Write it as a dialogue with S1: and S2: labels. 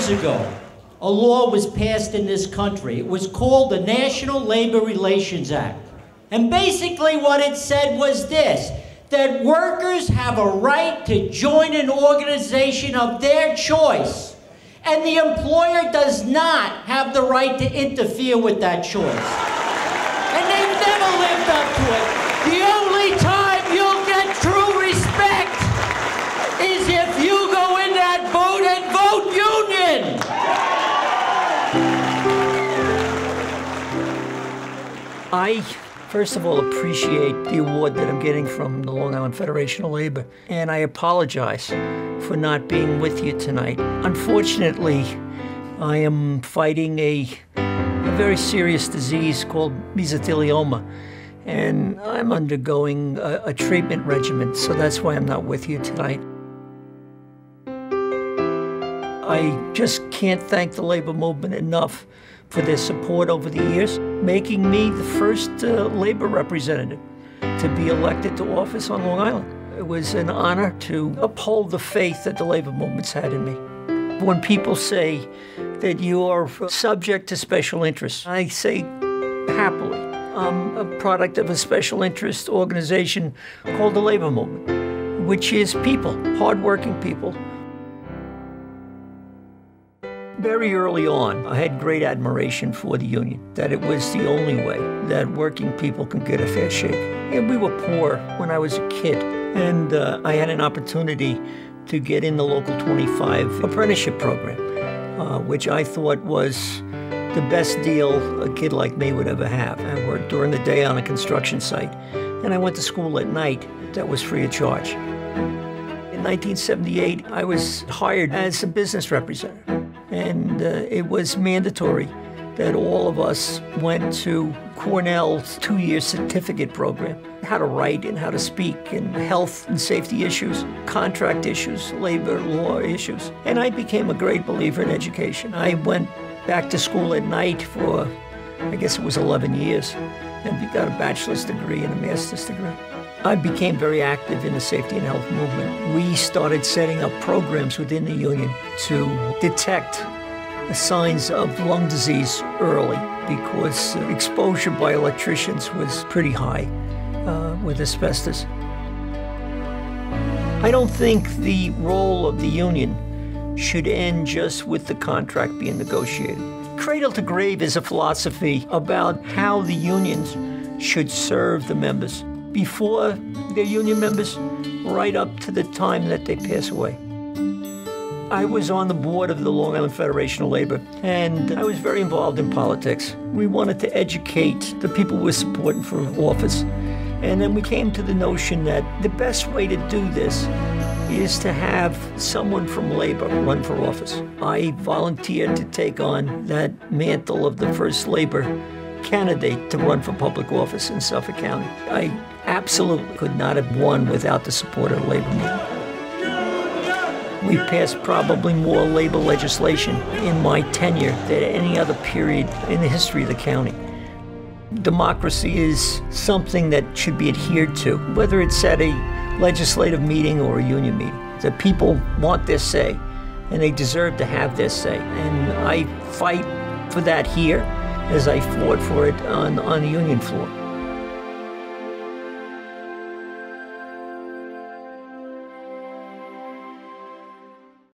S1: years ago, a law was passed in this country. It was called the National Labor Relations Act. And basically what it said was this, that workers have a right to join an organization of their choice, and the employer does not have the right to interfere with that choice. And they've never lived up to it. The only time you'll get true respect is if you go in that vote and vote union.
S2: I, first of all, appreciate the award that I'm getting from the Long Island Federation of Labor, and I apologize for not being with you tonight. Unfortunately, I am fighting a very serious disease called mesothelioma, and I'm undergoing a treatment regimen, so that's why I'm not with you tonight. I just can't thank the labor movement enough for their support over the years, making me the first labor representative to be elected to office on Long Island. It was an honor to uphold the faith that the labor movement's had in me. When people say that you are subject to special interests, I say happily. I'm a product of a special interest organization called the labor movement, which is people, hardworking people. Very early on, I had great admiration for the union, that it was the only way that working people could get a fair shake. And we were poor when I was a kid, and I had an opportunity to get in the Local 25 apprenticeship program, which I thought was the best deal a kid like me would ever have. I worked during the day on a construction site, and I went to school at night. That was free of charge. In 1978, I was hired as a business representative. And it was mandatory that all of us went to Cornell's 2-year certificate program, how to write and how to speak, and health and safety issues, contract issues, labor law issues. And I became a great believer in education. I went back to school at night for, I guess it was 11 years, and got a bachelor's degree and a master's degree. I became very active in the safety and health movement. We started setting up programs within the union to detect the signs of lung disease early, because exposure by electricians was pretty high with asbestos. I don't think the role of the union should end just with the contract being negotiated. Cradle to grave is a philosophy about how the unions should serve the members, before they're union members, right up to the time that they pass away. I was on the board of the Long Island Federation of Labor, and I was very involved in politics. We wanted to educate the people we were supporting for office. And then we came to the notion that the best way to do this is to have someone from labor run for office. I volunteered to take on that mantle of the first labor candidate to run for public office in Suffolk County. I absolutely could not have won without the support of the labor movement. We passed probably more labor legislation in my tenure than any other period in the history of the county. Democracy is something that should be adhered to, whether it's at a legislative meeting or a union meeting. The people want their say, and they deserve to have their say. And I fight for that here, as I fought for it on the union floor.